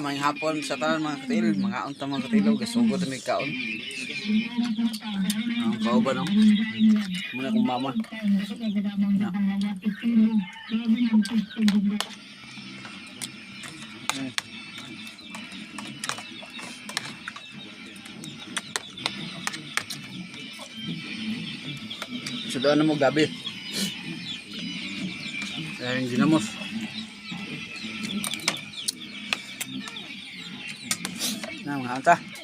May hapon sa tanan mga katil, mga unta mga katilo, gasugod na may kaon. Ang kauban no. Muna kong mama. Na. Sudah na mo gabi. Dahil ginamos. Nah, mga anta.